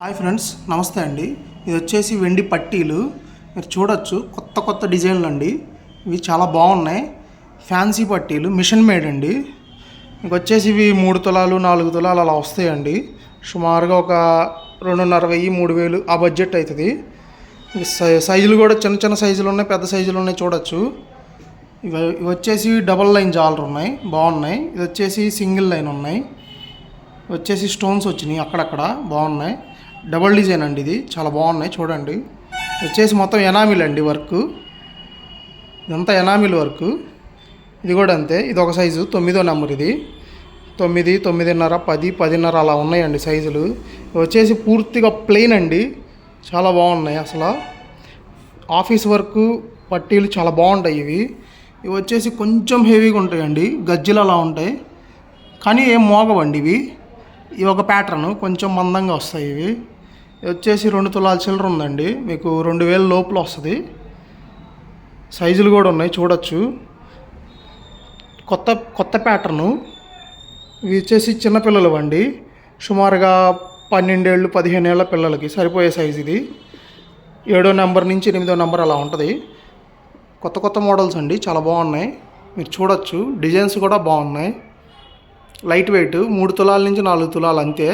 Hi friends, నమస్తే అండి. ఇది వచ్చేసి వెండి పట్టీలు. మీరు చూడొచ్చు, కొత్త కొత్త డిజైన్లు అండి. ఇవి చాలా బాగున్నాయి. ఫ్యాన్సీ పట్టీలు, మిషన్ మేడ్ అండి. మీకు వచ్చేసి ఇవి 3 తులాలు 4 తులాలు అలా వస్తాయండి. సుమారుగా ఒక 2,500 3,000 ఆ బడ్జెట్ అవుతుంది. సైజులు కూడా చిన్న చిన్న సైజులు ఉన్నాయి, పెద్ద సైజులు ఉన్నాయి. చూడొచ్చు. ఇవి వచ్చేసి డబల్ లైన్ జాలర్ ఉన్నాయి, బాగున్నాయి. ఇది వచ్చేసి సింగిల్ లైన్ ఉన్నాయి. వచ్చేసి స్టోన్స్ వచ్చినాయి అక్కడక్కడ, బాగున్నాయి. డబల్ డిజైన్ అండి, ఇది చాలా బాగున్నాయి. చూడండి, వచ్చేసి మొత్తం ఎనామిల్ అండి వర్క్. ఇదంతా ఎనామిల్ వర్క్. ఇది కూడా అంతే. ఇది ఒక సైజు 9వ నెంబర్. ఇది 9, 9.5, 10, 10.5 అలా ఉన్నాయండి సైజులు. ఇవి వచ్చేసి పూర్తిగా ప్లెయిన్ అండి, చాలా బాగున్నాయి. అసలు ఆఫీస్ వర్క్ పట్టీలు చాలా బాగుంటాయి. ఇవి వచ్చేసి కొంచెం హెవీగా ఉంటాయండి, గజ్జలు అలా ఉంటాయి, కానీ ఏం మోగవండి ఇవి ఒక ప్యాటర్న్, కొంచెం మందంగా వస్తాయి. ఇవి వచ్చేసి 2 తులాల చిల్లర ఉందండి, మీకు 2,000 లోపల వస్తుంది. సైజులు కూడా ఉన్నాయి, చూడొచ్చు. కొత్త కొత్త ప్యాటర్ను. ఇవి వచ్చేసి చిన్నపిల్లలు అండి, సుమారుగా 12 ఏళ్ళు 15 ఏళ్ళ పిల్లలకి సరిపోయే సైజు. ఇది 7వ నెంబర్ నుంచి 8వ నెంబర్ అలా ఉంటుంది. కొత్త కొత్త మోడల్స్ అండి, చాలా బాగున్నాయి. మీరు చూడొచ్చు, డిజైన్స్ కూడా బాగున్నాయి. లైట్ వెయిట్, 3 తులాల నుంచి 4 తులాలు అంతే.